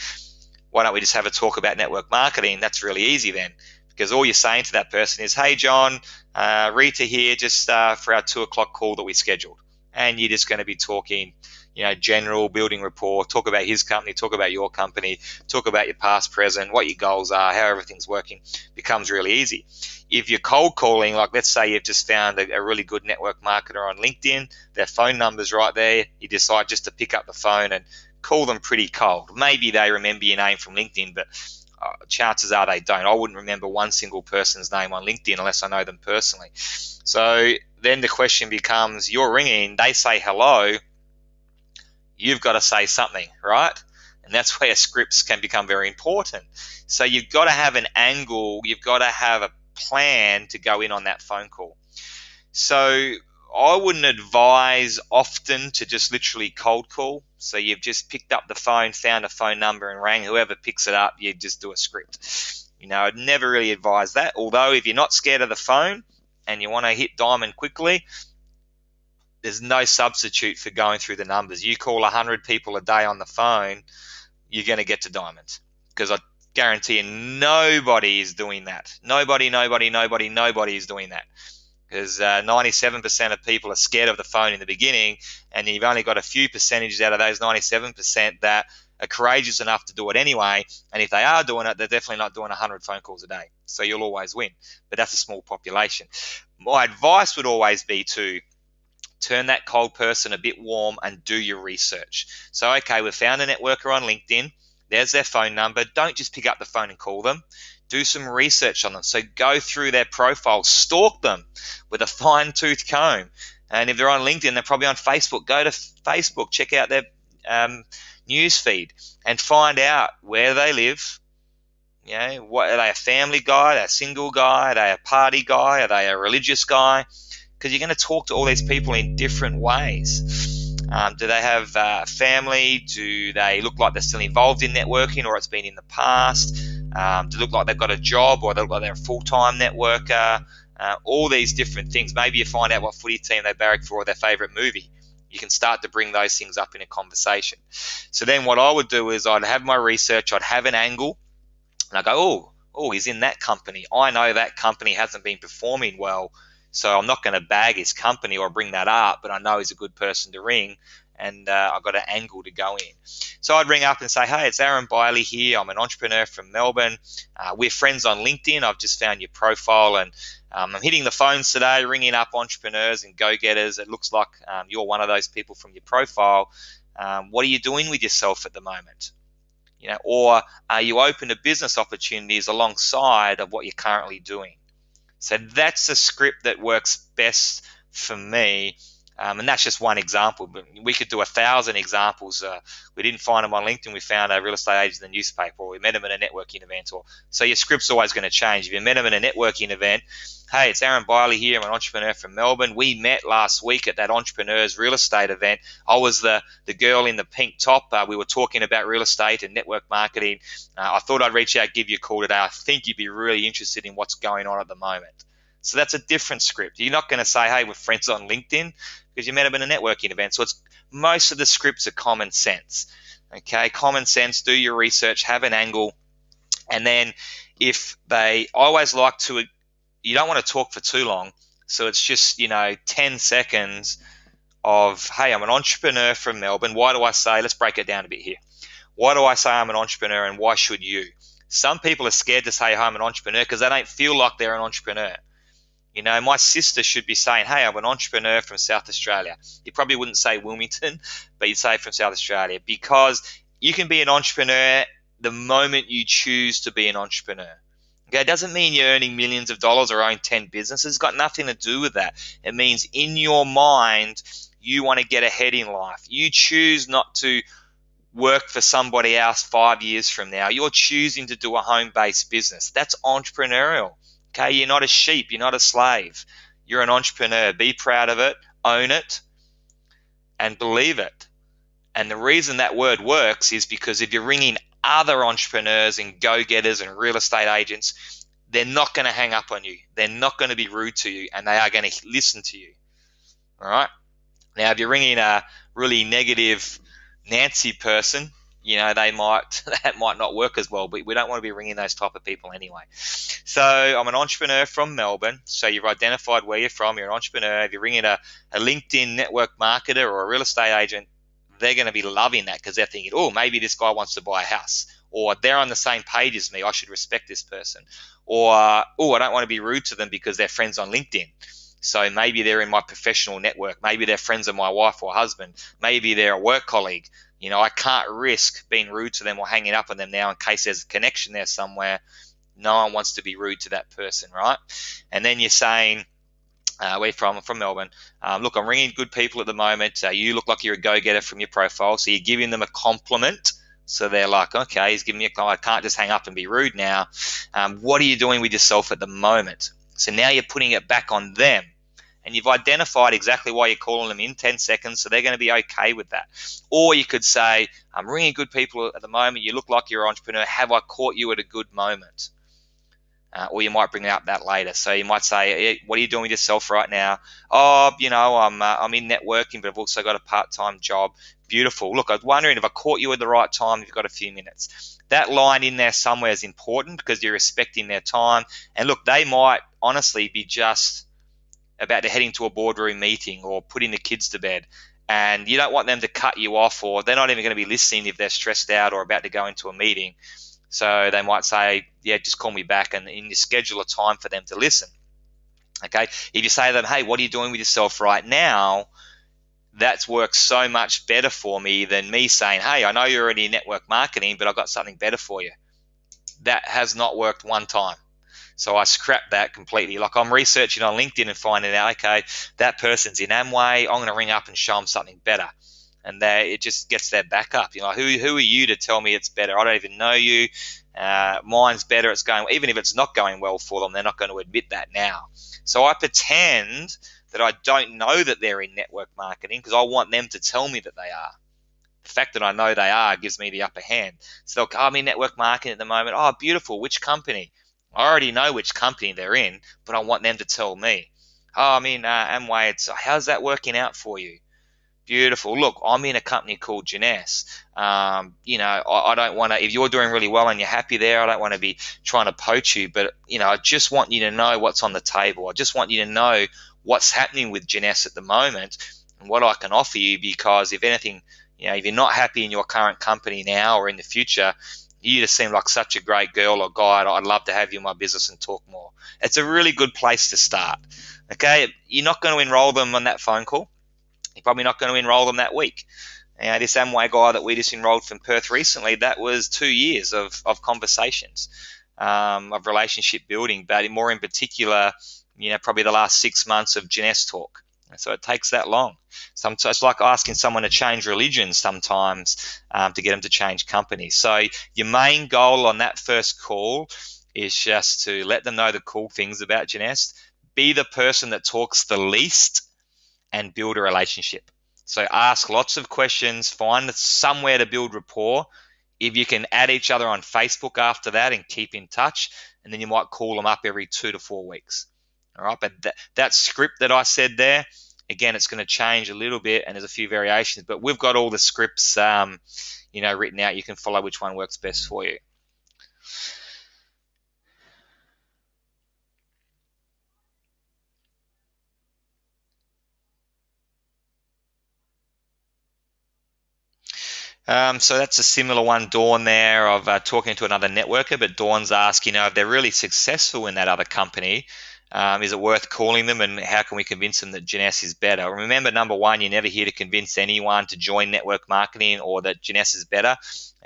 [SPEAKER 1] Why don't we just have a talk about network marketing? That's really easy then, because all you're saying to that person is, hey, John, Rita here, just for our 2 o'clock call that we scheduled. And you're just going to be talking, general, building rapport, talk about his company, talk about your company, talk about your past, present, what your goals are, how everything's working. Becomes really easy. If you're cold calling, like let's say you've just found a really good network marketer on LinkedIn, their phone number's right there, you decide just to pick up the phone and call them pretty cold. Maybe they remember your name from LinkedIn, but chances are they don't. I wouldn't remember one single person's name on LinkedIn unless I know them personally. So then the question becomes, you're ringing, they say hello, you've got to say something, right? And that's where scripts can become very important. So you've got to have an angle, you've got to have a plan to go in on that phone call. So I wouldn't advise often to just literally cold call. So you've just picked up the phone, found a phone number and rang. Whoever picks it up, you just do a script. I'd never really advise that. Although if you're not scared of the phone and you want to hit diamond quickly, there's no substitute for going through the numbers. You call 100 people a day on the phone, you're going to get to diamond, because I guarantee you nobody is doing that. Nobody is doing that, because 97% of people are scared of the phone in the beginning, and you've only got a few percentages out of those 97% that are courageous enough to do it anyway. And if they are doing it, they're definitely not doing 100 phone calls a day. So you'll always win, but that's a small population. My advice would always be to turn that cold person a bit warm and do your research. So, okay, we've found a networker on LinkedIn. There's their phone number. Don't just pick up the phone and call them. Do some research on them. So go through their profile, stalk them with a fine-tooth comb. And if they're on LinkedIn, they're probably on Facebook. Go to Facebook, check out their news feed and find out where they live. What are they, a family guy, are they a single guy, are they a party guy, are they a religious guy? Because you're going to talk to all these people in different ways. Do they have family? Do they look like they're still involved in networking, or it's been in the past? Do they look like they've got a job, or they look like they're a full-time networker? All these different things. Maybe you find out what footy team they barrack for, or their favourite movie. You can start to bring those things up in a conversation. So then what I would do is I'd have my research, I'd have an angle, and I go, oh, he's in that company. I know that company hasn't been performing well, so I'm not going to bag his company or bring that up, but I know he's a good person to ring, and I've got an angle to go in. So I'd ring up and say, hey, it's Aaron Biley here. I'm an entrepreneur from Melbourne. We're friends on LinkedIn. I've just found your profile, and I'm hitting the phones today, ringing up entrepreneurs and go-getters. It looks like you're one of those people from your profile. What are you doing with yourself at the moment? Or are you open to business opportunities alongside of what you're currently doing? So that's a script that works best for me. And that's just one example, but we could do 1,000 examples. We didn't find them on LinkedIn. We found a real estate agent in the newspaper, or we met them at a networking event. So your script's always going to change. If you met them at a networking event, hey, it's Aaron Biley here. I'm an entrepreneur from Melbourne. We met last week at that entrepreneurs real estate event. I was the girl in the pink top. We were talking about real estate and network marketing. I thought I'd reach out, give you a call today. I think you'd be really interested in what's going on at the moment. So that's a different script. You're not going to say, hey, we're friends on LinkedIn, because you met them in a networking event. So most of the scripts are common sense. Okay, common sense, do your research, have an angle. And then I always like to, you don't want to talk for too long. So it's just, 10 seconds of, hey, I'm an entrepreneur from Melbourne. Why do I say, let's break it down a bit here. Why do I say I'm an entrepreneur, and why should you? Some people are scared to say, hey, I'm an entrepreneur, because they don't feel like they're an entrepreneur. My sister should be saying, hey, I'm an entrepreneur from South Australia. You probably wouldn't say Wilmington, but you'd say from South Australia, because you can be an entrepreneur the moment you choose to be an entrepreneur. Okay, it doesn't mean you're earning millions of dollars or own 10 businesses. It's got nothing to do with that. It means in your mind, you want to get ahead in life. You choose not to work for somebody else 5 years from now. You're choosing to do a home-based business. That's entrepreneurial. Okay, you're not a sheep, you're not a slave. You're an entrepreneur. Be proud of it, own it, and believe it. And the reason that word works is because if you're ringing other entrepreneurs and go-getters and real estate agents, they're not going to hang up on you. They're not going to be rude to you, and they are going to listen to you. All right. Now, if you're ringing a really negative Nancy person, that might not work as well, but we don't want to be ringing those type of people anyway. So I'm an entrepreneur from Melbourne. So you've identified where you're from. You're an entrepreneur. If you're ringing a LinkedIn network marketer or a real estate agent, they're going to be loving that because they're thinking, oh, maybe this guy wants to buy a house, or they're on the same page as me. I should respect this person. Or, oh, I don't want to be rude to them because they're friends on LinkedIn. So maybe they're in my professional network. Maybe they're friends of my wife or husband. Maybe they're a work colleague. I can't risk being rude to them or hanging up on them now in case there's a connection there somewhere. No one wants to be rude to that person, right? And then you're saying, where from? I'm from Melbourne. Look, I'm ringing good people at the moment. You look like you're a go-getter from your profile. So you're giving them a compliment. So they're like, okay, he's giving me a compliment. I can't just hang up and be rude now. What are you doing with yourself at the moment? So now you're putting it back on them. And you've identified exactly why you're calling them in 10 seconds, so they're going to be okay with that. Or you could say, I'm ringing good people at the moment. You look like you're an entrepreneur. Have I caught you at a good moment? Or you might bring up that later. So you might say, hey, what are you doing with yourself right now? Oh, I'm in networking, but I've also got a part-time job. Beautiful. Look, I was wondering if I caught you at the right time, if you've got a few minutes. That line in there somewhere is important because you're respecting their time. And look, they might honestly be just about to heading to a boardroom meeting or putting the kids to bed, and you don't want them to cut you off, or they're not even going to be listening if they're stressed out or about to go into a meeting. So they might say, yeah, just call me back, and you schedule a time for them to listen. Okay. If you say to them, hey, what are you doing with yourself right now? That's worked so much better for me than me saying, hey, I know you're already in network marketing, but I've got something better for you. That has not worked one time. So I scrapped that completely. Like, I'm researching on LinkedIn and finding out, okay, that person's in Amway. I'm going to ring up and show them something better. And it just gets their back up. Who are you to tell me it's better? I don't even know you. Mine's better. It's going, even if it's not going well for them, they're not going to admit that now. So I pretend that I don't know that they're in network marketing because I want them to tell me that they are. The fact that I know they are gives me the upper hand. So they'll go, I'm in network marketing at the moment. Oh, beautiful. Which company? I already know which company they're in, but I want them to tell me. Oh, I'm in Amway. How's that working out for you? Beautiful. Look, I'm in a company called Jeunesse. I don't want to, if you're doing really well and you're happy there, I don't want to be trying to poach you, but, I just want you to know what's on the table. I just want you to know what's happening with Jeunesse at the moment and what I can offer you, because if anything, if you're not happy in your current company now or in the future, you just seem like such a great girl or guy. I'd love to have you in my business and talk more. It's a really good place to start. Okay, you're not going to enroll them on that phone call. You're probably not going to enroll them that week. This Amway guy that we just enrolled from Perth recently, that was 2 years of conversations, of relationship building, but more in particular, probably the last 6 months of Jeunesse talk. So it takes that long. Sometimes it's like asking someone to change religion sometimes to get them to change companies. So your main goal on that first call is just to let them know the cool things about Jeunesse, be the person that talks the least, and build a relationship. So ask lots of questions, find somewhere to build rapport. If you can add each other on Facebook after that and keep in touch, and then you might call them up every 2 to 4 weeks. All right, but that script that I said there, again, it's going to change a little bit, and there's a few variations, but we've got all the scripts, written out. You can follow which one works best for you. So that's a similar one, Dawn, there, of talking to another networker, but Dawn's asking, if they're really successful in that other company, is it worth calling them, and how can we convince them that Jeunesse is better? Remember, number one, you're never here to convince anyone to join network marketing or that Jeunesse is better.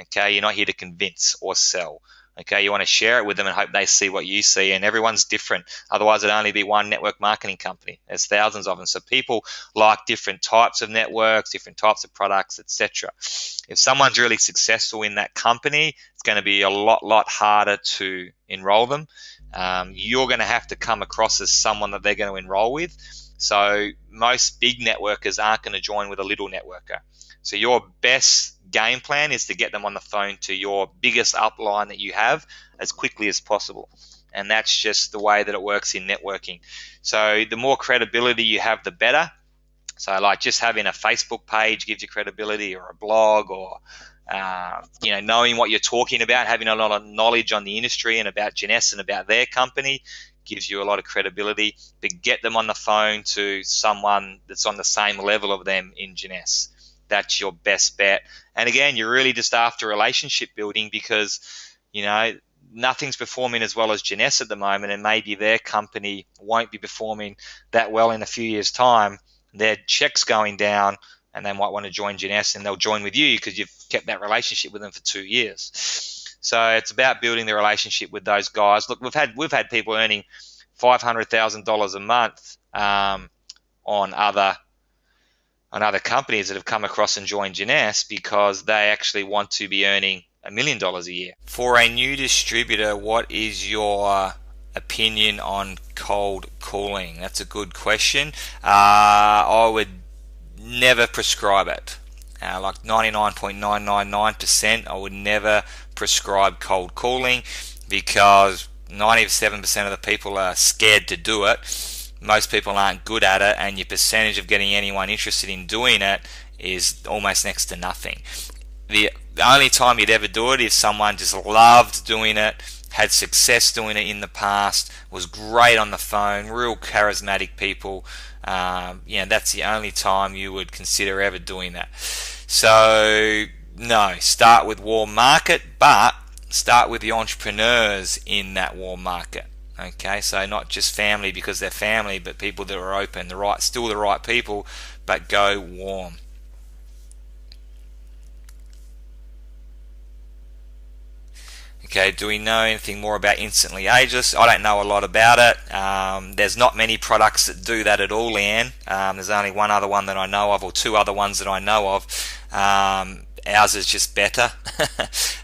[SPEAKER 1] Okay, you're not here to convince or sell. Okay, you want to share it with them and hope they see what you see, and everyone's different. Otherwise, it'd only be one network marketing company. There's thousands of them. So people like different types of networks, different types of products, etc. If someone's really successful in that company, it's going to be a lot harder to enroll them. You're going to have to come across as someone that they're going to enroll with. So most big networkers aren't going to join with a little networker. So your best game plan is to get them on the phone to your biggest upline that you have as quickly as possible. And that's just the way that it works in networking. So the more credibility you have, the better. So like just having a Facebook page gives you credibility, or a blog, or knowing what you're talking about, having a lot of knowledge on the industry and about Jeunesse and about their company gives you a lot of credibility. But get them on the phone to someone that's on the same level of them in Jeunesse. That's your best bet. And again, you're really just after relationship building, because nothing's performing as well as Jeunesse at the moment, and maybe their company won't be performing that well in a few years' time. Their check's going down, and they might want to join Jeunesse, and they'll join with you because you've kept that relationship with them for 2 years. So it's about building the relationship with those guys. Look, we've had people earning $500,000 a month on other companies that have come across and joined Jeunesse because they actually want to be earning $1 million a year. For a new distributor, what is your opinion on cold calling? That's a good question. I would never prescribe it. Like 99.999%, I would never prescribe cold calling, because 97% of the people are scared to do it. Most people aren't good at it, and your percentage of getting anyone interested in doing it is almost next to nothing. The only time you'd ever do it is someone just loved doing it, had success doing it in the past, was great on the phone, real charismatic people. That's the only time you would consider ever doing that. So no, start with warm market, but start with the entrepreneurs in that warm market. Okay, so not just family because they're family, but people that are open, still the right people, but go warm. Okay, do we know anything more about Instantly Ageless? I don't know a lot about it. There's not many products that do that at all, Leanne. There's only one other one that I know of, or two other ones that I know of. Ours is just better.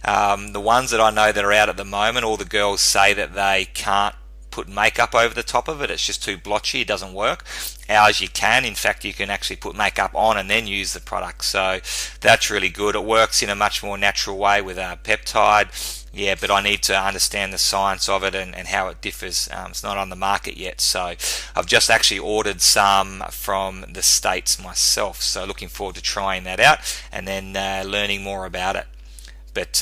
[SPEAKER 1] The ones that I know that are out at the moment, all the girls say that they can't put makeup over the top of it. It's just too blotchy. It doesn't work. Ours you can. In fact, you can actually put makeup on and then use the product. So that's really good. It works in a much more natural way with a peptide. Yeah, but I need to understand the science of it and how it differs. It's not on the market yet. So I've just actually ordered some from the States myself. So looking forward to trying that out and then learning more about it. But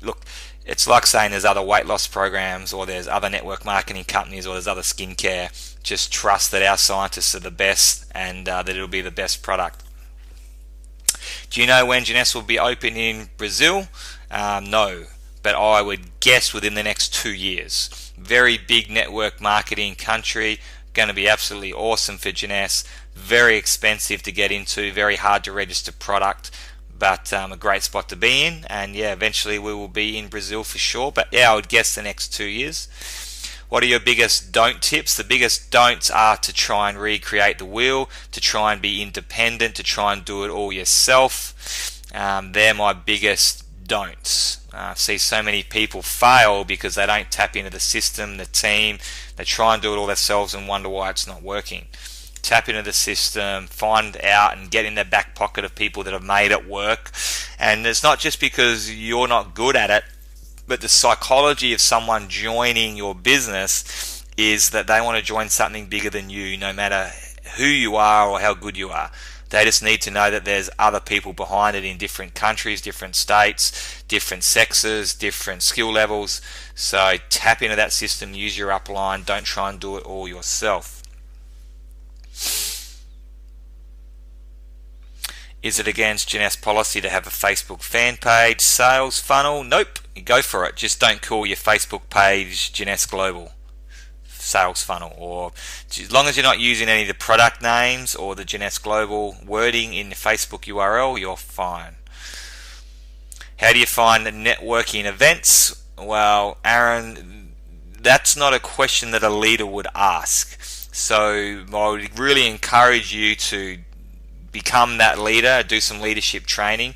[SPEAKER 1] look, it's like saying there's other weight loss programs, or there's other network marketing companies, or there's other skincare. Just trust that our scientists are the best, and that it'll be the best product. Do you know when Jeunesse will be open in Brazil? No, but I would guess within the next 2 years. Very big network marketing country, going to be absolutely awesome for Jeunesse. Very expensive to get into, very hard to register product, but a great spot to be in. And yeah, eventually we will be in Brazil for sure. But yeah, I would guess the next 2 years. What are your biggest don't tips? The biggest don'ts are to try and recreate the wheel, to try and be independent, to try and do it all yourself. They're my biggest don'ts. I see so many people fail because they don't tap into the system, the team. They try and do it all themselves and wonder why it's not working. Tap into the system, find out and get in the back pocket of people that have made it work. And it's not just because you're not good at it, but the psychology of someone joining your business is that they want to join something bigger than you, no matter who you are or how good you are. They just need to know that there's other people behind it in different countries, different states, different sexes, different skill levels. So tap into that system, use your upline, don't try and do it all yourself. Is it against Jeunesse policy to have a Facebook fan page sales funnel? Nope, go for it. Just don't call your Facebook page Jeunesse Global sales funnel, or as long as you're not using any of the product names or the Jeunesse Global wording in the Facebook URL, you're fine. How do you find networking events? Well, Aaron, that's not a question that a leader would ask. So I would really encourage you to become that leader, do some leadership training,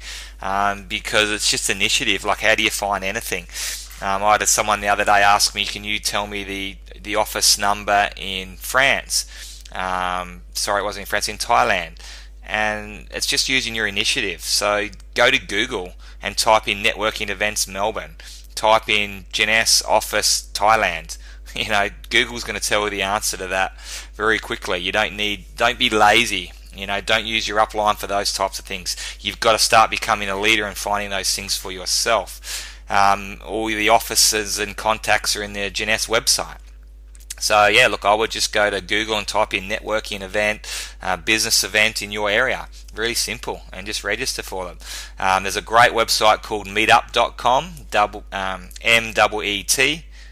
[SPEAKER 1] because it's just initiative. Like, how do you find anything? I had someone the other day ask me, can you tell me the office number in France? Sorry, it wasn't in France, in Thailand. and it's just using your initiative. So go to Google and type in networking events Melbourne, type in Jeunesse office Thailand. Google's going to tell you the answer to that very quickly. Don't be lazy. Don't use your upline for those types of things. You've got to start becoming a leader and finding those things for yourself. All the offices and contacts are in the Jeunesse website. So yeah, look, I would just go to Google and type in networking event, business event in your area. Really simple, and just register for them. There's a great website called meetup.com,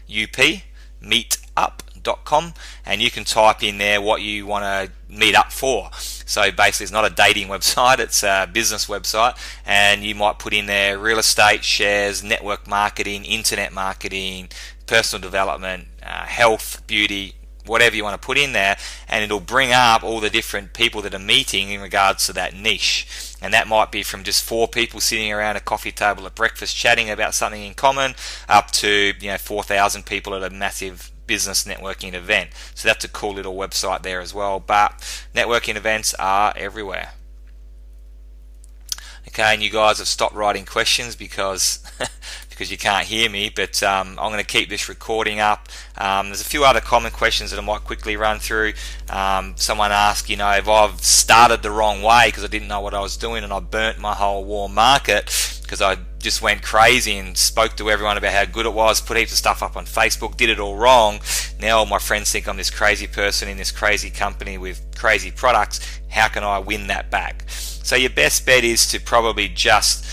[SPEAKER 1] MEETUP, meetup.com, and you can type in there what you want to meet up for. So basically it's not a dating website, it's a business website, and you might put in there real estate, shares, network marketing, internet marketing, personal development, health, beauty, whatever you want to put in there, and it'll bring up all the different people that are meeting in regards to that niche. And that might be from just 4 people sitting around a coffee table at breakfast chatting about something in common, up to 4,000 people at a massive business networking event. So that's a cool little website there as well. But networking events are everywhere. Okay, and you guys have stopped writing questions because you can't hear me, but I'm going to keep this recording up. There's a few other common questions that I might quickly run through. Someone asked, if I've started the wrong way because I didn't know what I was doing and I burnt my whole warm market because I just went crazy and spoke to everyone about how good it was, put heaps of stuff up on Facebook, did it all wrong. Now all my friends think I'm this crazy person in this crazy company with crazy products. How can I win that back? So your best bet is to probably just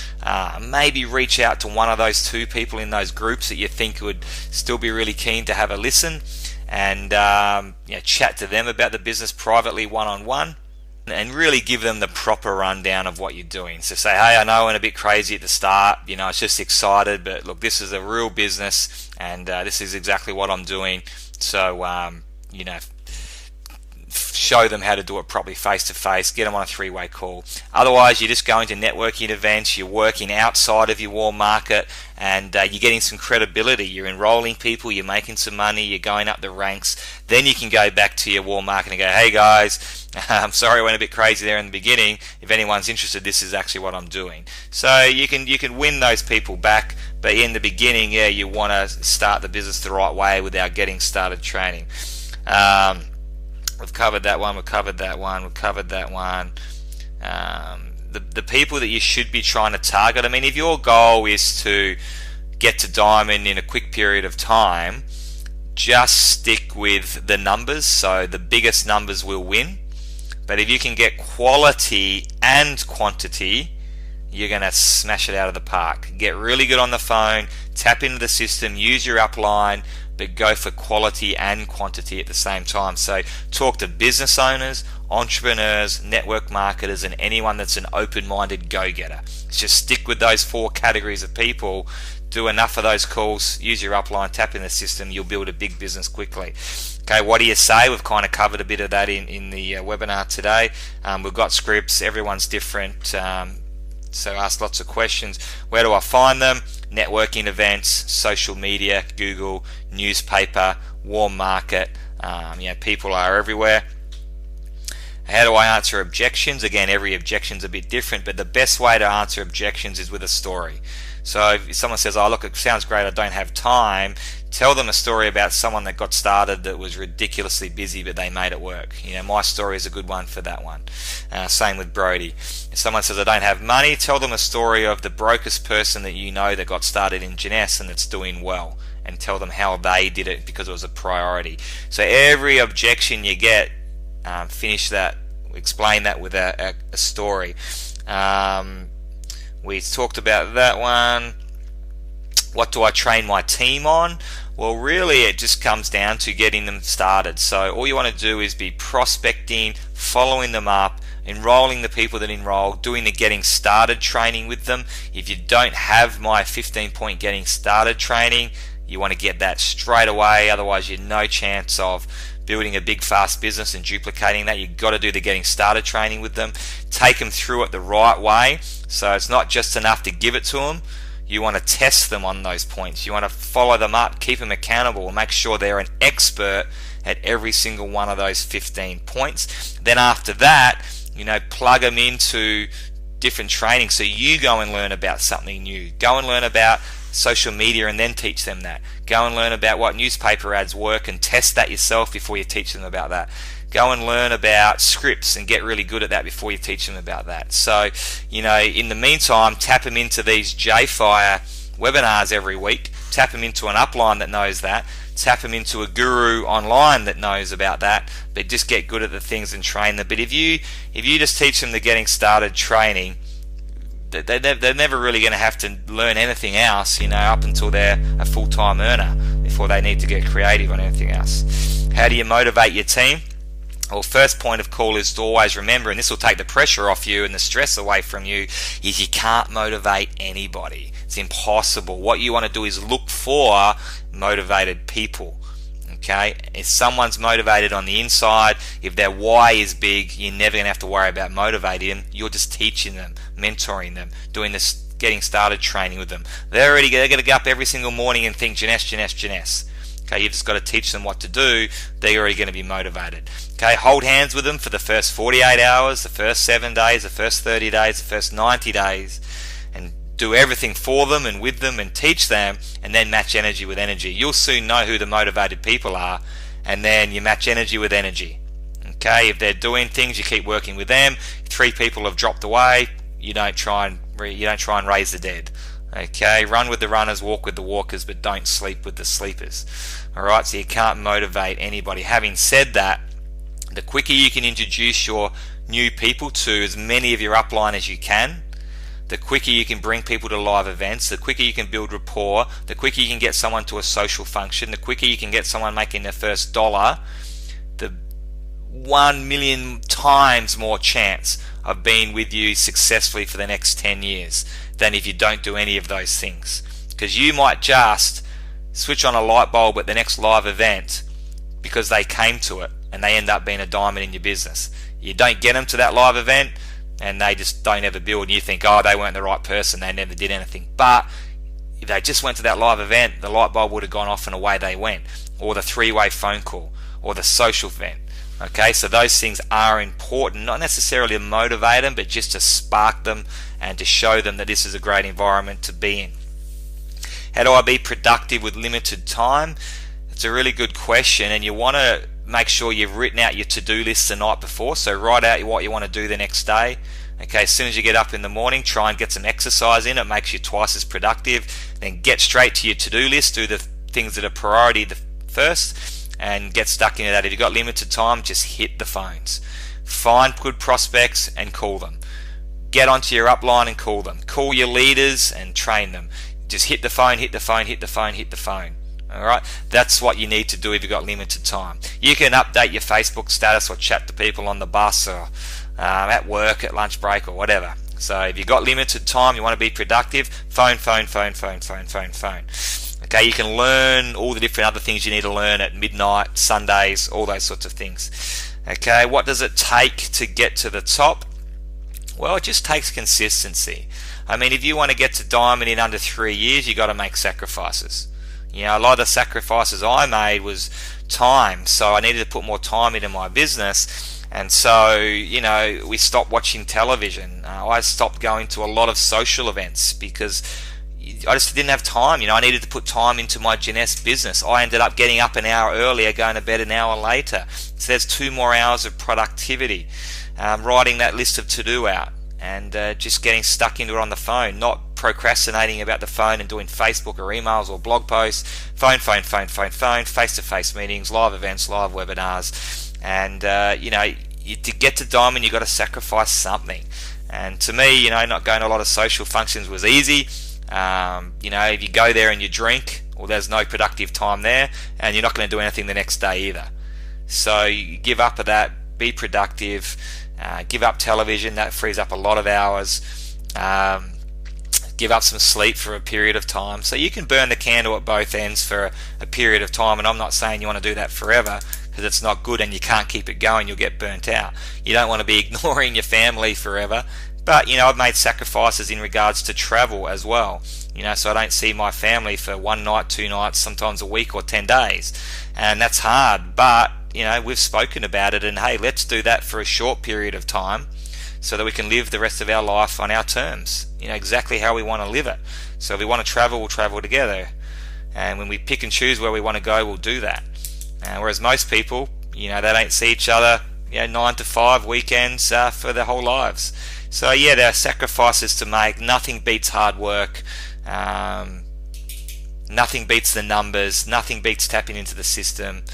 [SPEAKER 1] maybe reach out to one of those 2 people in those groups that you think would still be really keen to have a listen, and chat to them about the business privately, one-on-one, and really give them the proper rundown of what you're doing. So say, hey, I know I went a bit crazy at the start, it's just excited, but look, this is a real business, and this is exactly what I'm doing. So show them how to do it properly face to face, get them on a 3-way call. Otherwise, you're just going to networking events, you're working outside of your warm market, and you're getting some credibility. You're enrolling people, you're making some money, you're going up the ranks. Then you can go back to your warm market and go, hey guys, I'm sorry I went a bit crazy there in the beginning. If anyone's interested, this is actually what I'm doing. So you can win those people back, but in the beginning, you want to start the business the right way without getting started training. We've covered that one, we've covered that one, we've covered that one. The people that you should be trying to target, if your goal is to get to diamond in a quick period of time, just stick with the numbers. So the biggest numbers will win. But if you can get quality and quantity, you're going to smash it out of the park. Get really good on the phone, tap into the system, use your upline, but go for quality and quantity at the same time. So talk to business owners, entrepreneurs, network marketers, and anyone that's an open-minded go-getter. Just stick with those 4 categories of people, do enough of those calls, use your upline, tap in the system, you'll build a big business quickly. Okay, what do you say? We've kind of covered a bit of that in the webinar today. We've got scripts, everyone's different, so ask lots of questions. Where do I find them? Networking events, social media, Google, newspaper, warm market. People are everywhere. How do I answer objections? Again, every objection's a bit different, but the best way to answer objections is with a story. So if someone says, oh look, it sounds great, I don't have time, tell them a story about someone that got started that was ridiculously busy but they made it work. My story is a good one for that one. Same with Brody. If someone says I don't have money, tell them a story of the brokest person that you know that got started in Jeunesse and that's doing well, and tell them how they did it because it was a priority. So every objection you get, finish that, explain that with a story. We talked about that one. What do I train my team on? Well, really it just comes down to getting them started. So all you want to do is be prospecting, following them up, enrolling the people that enroll, doing the getting started training with them. If you don't have my 15-point getting started training, you want to get that straight away, otherwise you've no chance of building a big fast business and duplicating that. You've got to do the getting started training with them. Take them through it the right way. So it's not just enough to give it to them. You want to test them on those points. You want to follow them up, keep them accountable, and make sure they're an expert at every single one of those 15 points. Then after that, plug them into different training. So you go and learn about something new. Go and learn about social media and then teach them that. Go and learn about what newspaper ads work and test that yourself before you teach them about that. Go and learn about scripts and get really good at that before you teach them about that. So, in the meantime, tap them into these JFire webinars every week. Tap them into an upline that knows that. Tap them into a guru online that knows about that. But just get good at the things and train them. But if you just teach them the getting started training, they're never really going to have to learn anything else, up until they're a full-time earner before they need to get creative on anything else. How do you motivate your team? Well, first point of call is to always remember, and this will take the pressure off you and the stress away from you, is you can't motivate anybody. It's impossible. What you want to do is look for motivated people. Okay? If someone's motivated on the inside, if their why is big, you're never going to have to worry about motivating them. You're just teaching them, mentoring them, doing this getting started training with them. They're going to get up every single morning and think, Jeunesse. Okay, you've just got to teach them what to do. They're already going to be motivated. Okay, hold hands with them for the first 48 hours, the first 7 days, the first 30 days, the first 90 days, and do everything for them and with them and teach them, and then match energy with energy. You'll soon know who the motivated people are, and then you match energy with energy. Okay, if they're doing things, you keep working with them. 3 people have dropped away, you don't try and raise the dead. Okay, run with the runners, walk with the walkers, but don't sleep with the sleepers. Alright, so you can't motivate anybody. Having said that, the quicker you can introduce your new people to as many of your upline as you can, the quicker you can bring people to live events, the quicker you can build rapport, the quicker you can get someone to a social function, the quicker you can get someone making their first dollar, the 1 million times more chance of being with you successfully for the next 10 years than if you don't do any of those things. Because you might just switch on a light bulb at the next live event because they came to it and they end up being a diamond in your business. You don't get them to that live event and they just don't ever build, and you think, oh, they weren't the right person, they never did anything. But if they just went to that live event, the light bulb would have gone off and away they went, or the 3-way phone call, or the social event. Okay, so those things are important, not necessarily to motivate them, but just to spark them and to show them that this is a great environment to be in. How do I be productive with limited time? It's a really good question, and you want to make sure you've written out your to-do list the night before. So write out what you want to do the next day. Okay, as soon as you get up in the morning, try and get some exercise in. It makes you twice as productive. Then get straight to your to-do list. Do the things that are priority first, and get stuck into that. If you've got limited time, just hit the phones. Find good prospects and call them. Get onto your upline and call them. Call your leaders and train them. Just hit the phone, hit the phone, hit the phone, hit the phone. Alright, that's what you need to do if you've got limited time. You can update your Facebook status or chat to people on the bus or at work, at lunch break or whatever. So if you've got limited time, you want to be productive, phone. Okay, you can learn all the different other things you need to learn at midnight, Sundays, all those sorts of things. Okay, what does it take to get to the top? Well, it just takes consistency. I mean, if you want to get to diamond in under 3 years, you've got to make sacrifices. A lot of the sacrifices I made was time, so I needed to put more time into my business. And so, we stopped watching television. I stopped going to a lot of social events because I just didn't have time. I needed to put time into my Jeunesse business. I ended up getting up an hour earlier, going to bed an hour later. So there's 2 more hours of productivity. Writing that list of to-do out and just getting stuck into it on the phone, not procrastinating about the phone and doing Facebook or emails or blog posts. Phone, face-to-face meetings, live events, live webinars. And, to get to diamond, you've got to sacrifice something. And to me, not going to a lot of social functions was easy. If you go there and you drink, well, there's no productive time there, and you're not going to do anything the next day either. So you give up of that, be productive, give up television, that frees up a lot of hours, give up some sleep for a period of time. So you can burn the candle at both ends for a period of time, and I'm not saying you want to do that forever, because it's not good and you can't keep it going, you'll get burnt out. You don't want to be ignoring your family forever. But, I've made sacrifices in regards to travel as well. So I don't see my family for 1 night, 2 nights, sometimes a week or 10 days. And that's hard. But, we've spoken about it, and hey, let's do that for a short period of time. so that we can live the rest of our life on our terms, exactly how we want to live it. So if we want to travel, we'll travel together, and when we pick and choose where we want to go, we'll do that. Whereas most people, they don't see each other 9 to 5 weekends for their whole lives. So yeah, there are sacrifices to make. Nothing beats hard work. Nothing beats the numbers. Nothing beats tapping into the system.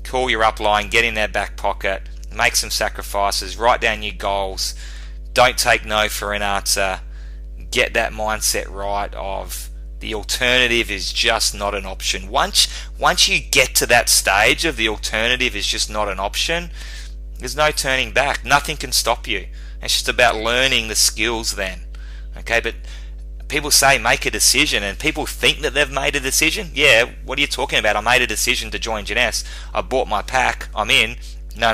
[SPEAKER 1] Call your upline, get in their back pocket, make some sacrifices, write down your goals. Don't take no for an answer. Get that mindset right of the alternative is just not an option. Once you get to that stage of the alternative is just not an option, there's no turning back. Nothing can stop you. It's just about learning the skills then. Okay, but people say make a decision, and people think that they've made a decision. Yeah, what are you talking about? I made a decision to join Jeunesse. I bought my pack. I'm in. No.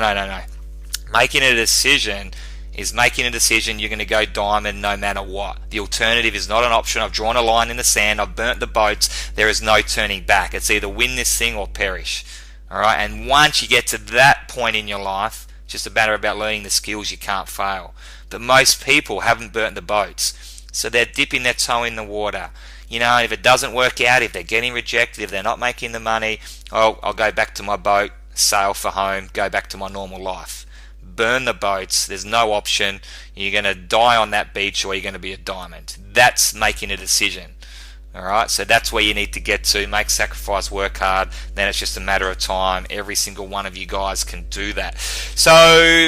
[SPEAKER 1] Making a decision is making a decision you're going to go diamond no matter what. The alternative is not an option. I've drawn a line in the sand. I've burnt the boats. There is no turning back. It's either win this thing or perish. All right, and once you get to that point in your life, it's just a matter about learning the skills. You can't fail. But most people haven't burnt the boats, so they're dipping their toe in the water. If it doesn't work out, if they're getting rejected, if they're not making the money, I'll go back to my boat, sail for home, go back to my normal life. Burn the boats. There's no option. You're going to die on that beach, or you're going to be a diamond. That's making a decision. All right, so that's where you need to get to. Make sacrifice, work hard. Then it's just a matter of time. Every single one of you guys can do that. So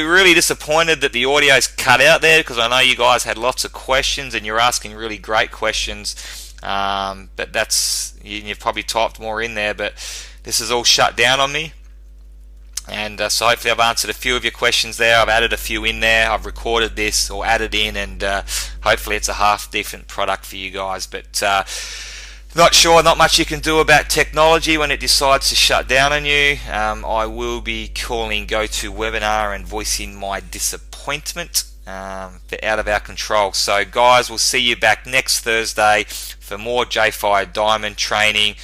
[SPEAKER 1] really disappointed that the audio's cut out there, because I know you guys had lots of questions and you're asking really great questions. But you've probably typed more in there, but this is all shut down on me. And so hopefully I've answered a few of your questions there. I've added a few in there. I've recorded this or added in, and hopefully it's a half decent product for you guys. But not much you can do about technology when it decides to shut down on you. I will be calling GoToWebinar and voicing my disappointment. Out of our control. So guys, we'll see you back next Thursday for more JFire Diamond training.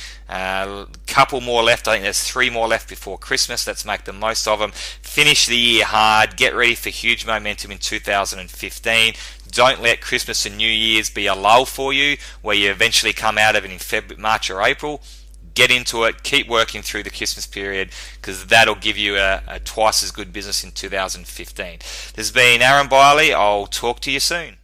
[SPEAKER 1] Couple more left. I think there's 3 more left before Christmas. Let's make the most of them. Finish the year hard. Get ready for huge momentum in 2015. Don't let Christmas and New Year's be a lull for you, where you eventually come out of it in February, March or April. Get into it. Keep working through the Christmas period, because that'll give you a twice as good business in 2015. This has been Aaron Biley. I'll talk to you soon.